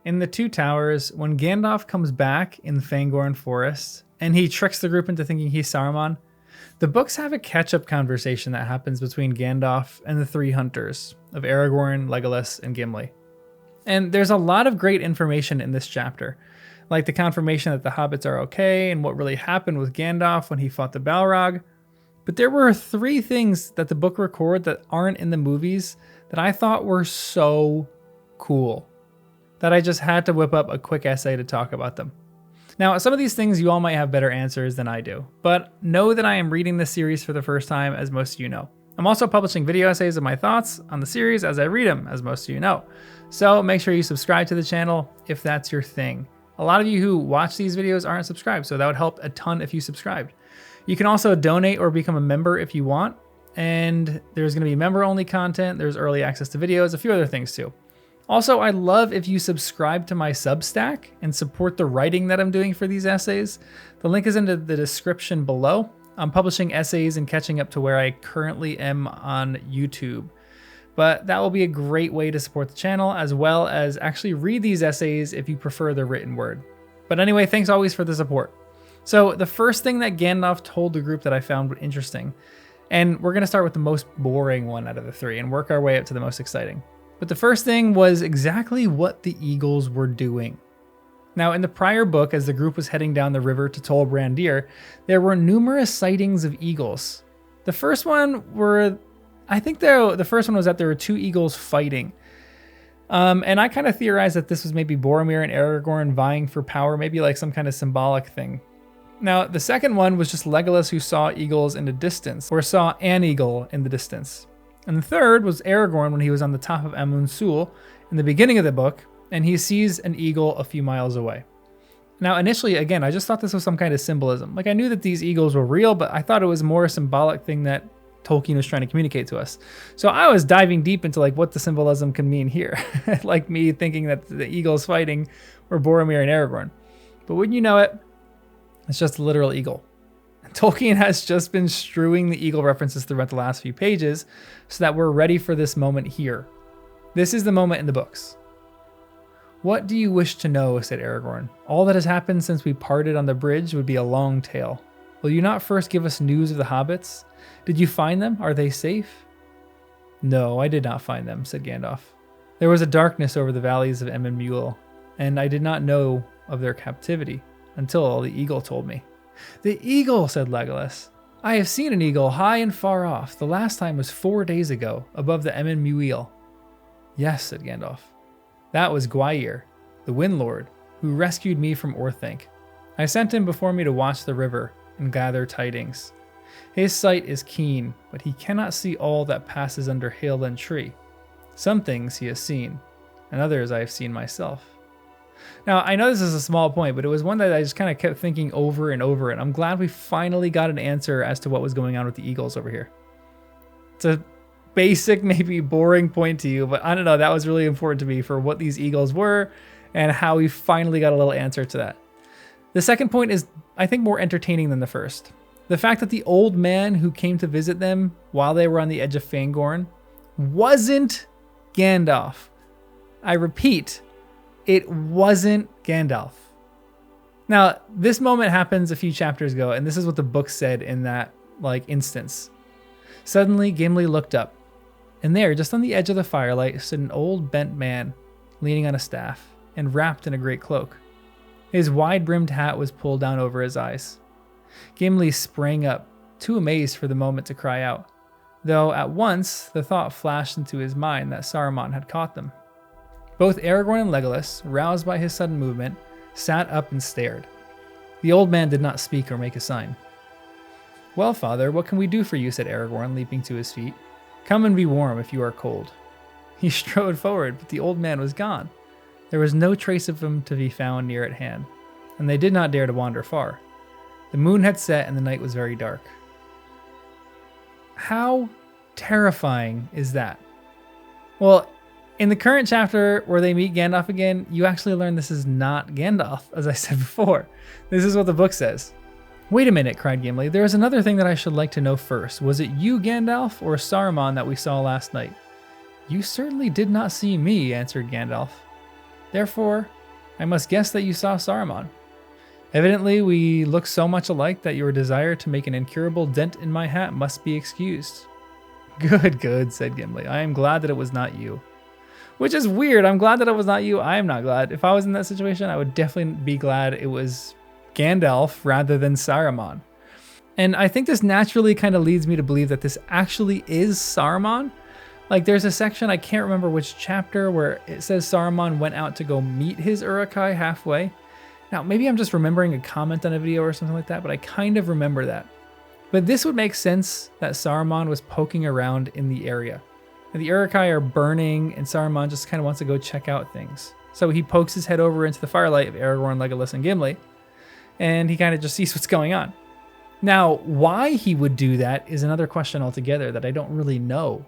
In the Two Towers, when Gandalf comes back in the Fangorn Forest and he tricks the group into thinking he's Saruman, the books have a catch-up conversation that happens between Gandalf and the three hunters of Aragorn, Legolas, and Gimli. And there's a lot of great information in this chapter, like the confirmation that the hobbits are okay and what really happened with Gandalf when he fought the Balrog. But there were 3 things that the book record that aren't in the movies that I thought were so cool that I just had to whip up a quick essay to talk about them. Now, some of these things you all might have better answers than I do, but know that I am reading this series for the first time, as most of you know. I'm also publishing video essays of my thoughts on the series as I read them, as most of you know. So make sure you subscribe to the channel if that's your thing. A lot of you who watch these videos aren't subscribed, so that would help a ton if you subscribed. You can also donate or become a member if you want, and there's going to be member-only content, there's early access to videos, a few other things too. Also, I'd love if you subscribe to my Substack and support the writing that I'm doing for these essays. The link is in the description below. I'm publishing essays and catching up to where I currently am on YouTube. But that will be a great way to support the channel, as well as actually read these essays if you prefer the written word. But anyway, thanks always for the support. So the first thing that Gandalf told the group that I found interesting, and we're going to start with the most boring one out of the 3 and work our way up to the most exciting. But the first thing was exactly what the eagles were doing. Now, in the prior book, as the group was heading down the river to Tol Brandir, there were numerous sightings of eagles. The first one was that there were 2 eagles fighting. And I kind of theorized that this was maybe Boromir and Aragorn vying for power, maybe like some kind of symbolic thing. Now, the second one was just Legolas who saw eagles in the distance, or saw an eagle in the distance. And the third was Aragorn when he was on the top of Amun Sul in the beginning of the book, and he sees an eagle a few miles away. Now, initially, again, I just thought this was some kind of symbolism. Like, I knew that these eagles were real, but I thought it was more a symbolic thing that Tolkien was trying to communicate to us. So I was diving deep into like what the symbolism can mean here. Like me thinking that the eagles fighting were Boromir and Aragorn. But wouldn't you know it, it's just a literal eagle. Tolkien has just been strewing the eagle references throughout the last few pages so that we're ready for this moment here. This is the moment in the books. "What do you wish to know?" said Aragorn. "All that has happened since we parted on the bridge would be a long tale. Will you not first give us news of the hobbits? Did you find them? Are they safe?" "No, I did not find them," said Gandalf. "There was a darkness over the valleys of Emyn Muil, and I did not know of their captivity until the eagle told me." "The eagle," said Legolas. "I have seen an eagle high and far off. The last time was 4 days ago, above the Emyn Muil." "Yes," said Gandalf. "That was Gwaihir, the Wind Lord, who rescued me from Orthanc. I sent him before me to watch the river and gather tidings. His sight is keen, but he cannot see all that passes under hill and tree. Some things he has seen, and others I have seen myself." Now, I know this is a small point, but it was one that I just kind of kept thinking over and over, and I'm glad we finally got an answer as to what was going on with the eagles over here. It's a basic, maybe boring point to you, but I don't know, that was really important to me for what these eagles were and how we finally got a little answer to that. The second point is, I think, more entertaining than the first. The fact that the old man who came to visit them while they were on the edge of Fangorn wasn't Gandalf. I repeat, it wasn't Gandalf. Now, this moment happens a few chapters ago, and this is what the book said in that instance. "Suddenly, Gimli looked up, and there, just on the edge of the firelight, stood an old bent man, leaning on a staff, and wrapped in a great cloak. His wide-brimmed hat was pulled down over his eyes. Gimli sprang up, too amazed for the moment to cry out, though at once the thought flashed into his mind that Saruman had caught them. Both Aragorn and Legolas, roused by his sudden movement, sat up and stared. The old man did not speak or make a sign. "Well, father, what can we do for you?" said Aragorn, leaping to his feet. "Come and be warm if you are cold." He strode forward, but the old man was gone. There was no trace of him to be found near at hand, and they did not dare to wander far. The moon had set and the night was very dark. How terrifying is that? Well, in the current chapter where they meet Gandalf again, you actually learn this is not Gandalf, as I said before. This is what the book says. "Wait a minute," cried Gimli. "There is another thing that I should like to know first. Was it you, Gandalf, or Saruman that we saw last night?" "You certainly did not see me," answered Gandalf. "Therefore, I must guess that you saw Saruman. Evidently, we look so much alike that your desire to make an incurable dent in my hat must be excused. Good, good, said Gimli. I am glad that it was not you. Which is weird. I'm glad that it was not you. I am not glad. If I was in that situation, I would definitely be glad it was Gandalf rather than Saruman. And I think this naturally kind of leads me to believe that this actually is Saruman. Like there's a section, I can't remember which chapter, where it says Saruman went out to go meet his Uruk-hai halfway. Now, maybe I'm just remembering a comment on a video or something like that, but I kind of remember that. But this would make sense that Saruman was poking around in the area. And the Uruk-hai are burning, and Saruman just kind of wants to go check out things. So he pokes his head over into the firelight of Aragorn, Legolas, and Gimli, and he kind of just sees what's going on. Now, why he would do that is another question altogether that I don't really know.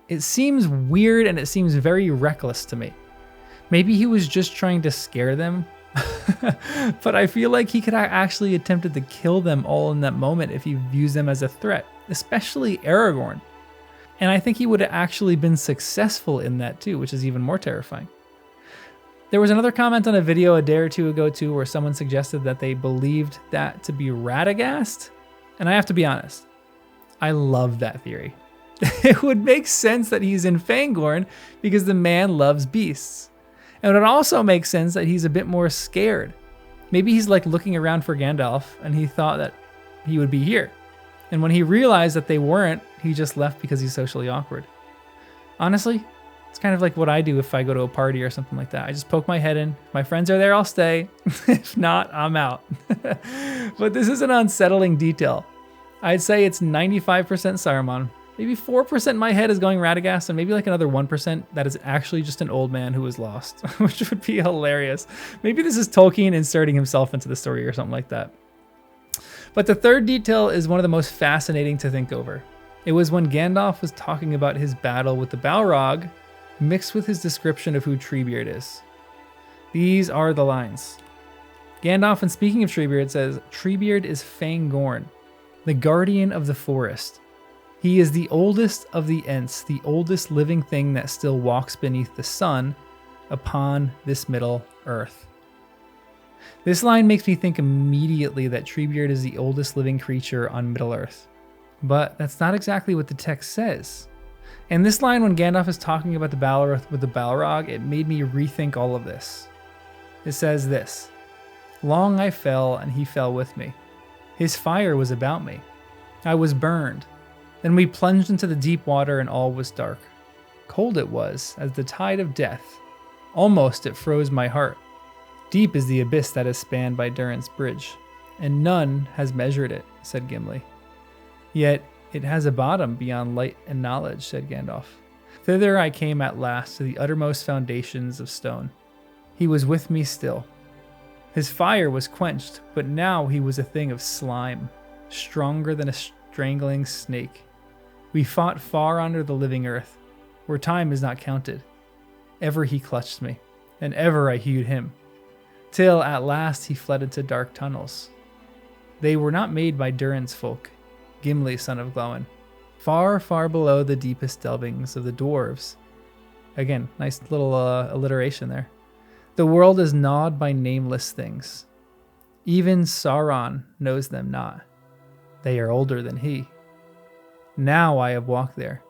It seems weird and it seems very reckless to me. Maybe he was just trying to scare them, but I feel like he could have actually attempted to kill them all in that moment if he views them as a threat, especially Aragorn. And I think he would have actually been successful in that too, which is even more terrifying. There was another comment on a video a day or two ago too, where someone suggested that they believed that to be Radagast. And I have to be honest, I love that theory. It would make sense that he's in Fangorn because the man loves beasts. And it would also make sense that he's a bit more scared. Maybe he's like looking around for Gandalf and he thought that he would be here. And when he realized that they weren't, he just left because he's socially awkward. Honestly, it's kind of like what I do if I go to a party or something like that. I just poke my head in. If my friends are there, I'll stay. If not, I'm out. But this is an unsettling detail. I'd say it's 95% Saruman. Maybe 4% in my head is going Radagast, and maybe like another 1% that is actually just an old man who was lost, which would be hilarious. Maybe this is Tolkien inserting himself into the story or something like that. But the third detail is one of the most fascinating to think over. It was when Gandalf was talking about his battle with the Balrog, mixed with his description of who Treebeard is. These are the lines. Gandalf, in speaking of Treebeard, says, Treebeard is Fangorn, the guardian of the forest. He is the oldest of the Ents, the oldest living thing that still walks beneath the sun upon this Middle Earth. This line makes me think immediately that Treebeard is the oldest living creature on Middle Earth. But that's not exactly what the text says. And this line, when Gandalf is talking about the Balrog with the Balrog, it made me rethink all of this. It says this, Long I fell, and he fell with me. His fire was about me. I was burned. Then we plunged into the deep water, and all was dark. Cold it was, as the tide of death. Almost it froze my heart. Deep is the abyss that is spanned by Durin's bridge, and none has measured it, said Gimli. Yet it has a bottom beyond light and knowledge, said Gandalf. Thither I came at last to the uttermost foundations of stone. He was with me still. His fire was quenched, but now he was a thing of slime, stronger than a strangling snake. We fought far under the living earth, where time is not counted. Ever he clutched me, and ever I hewed him, till at last he fled into dark tunnels. They were not made by Durin's folk, Gimli, son of Glóin, far, far below the deepest delvings of the dwarves. Again, nice little alliteration there. The world is gnawed by nameless things. Even Sauron knows them not. They are older than he. Now I have walked there,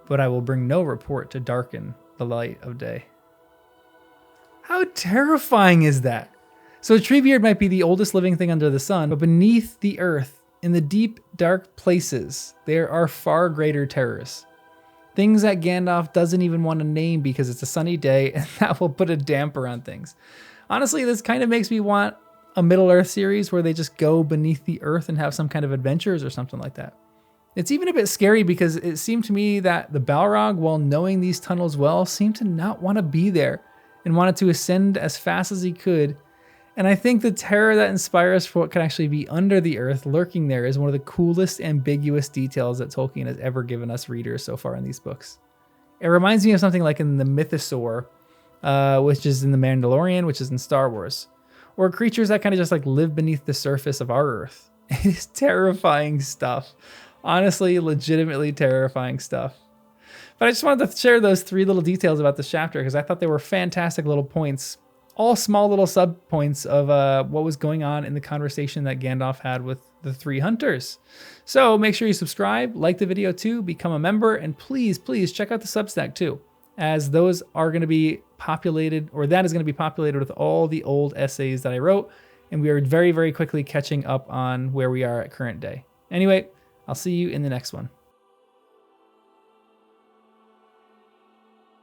but I will bring no report to darken the light of day. How terrifying is that? So Treebeard might be the oldest living thing under the sun, but beneath the earth, in the deep, dark places, there are far greater terrors. Things that Gandalf doesn't even want to name because it's a sunny day, and that will put a damper on things. Honestly, this kind of makes me want a Middle-earth series where they just go beneath the earth and have some kind of adventures or something like that. It's even a bit scary because it seemed to me that the Balrog, while knowing these tunnels well, seemed to not want to be there and wanted to ascend as fast as he could. And I think the terror that inspires for what could actually be under the earth lurking there is one of the coolest ambiguous details that Tolkien has ever given us readers so far in these books. It reminds me of something like in the Mythosaur, which is in The Mandalorian, which is in Star Wars, or creatures that kind of just like live beneath the surface of our earth. It is terrifying stuff. Honestly, legitimately terrifying stuff. But I just wanted to share those three little details about this chapter because I thought they were fantastic little points all small little sub points of what was going on in the conversation that Gandalf had with the three hunters. So make sure you subscribe, like the video too, become a member, and please check out the Substack too, as those are going to be populated, or that is going to be populated with all the old essays that I wrote, and we are very quickly catching up on where we are at current day. Anyway, I'll see you in the next one.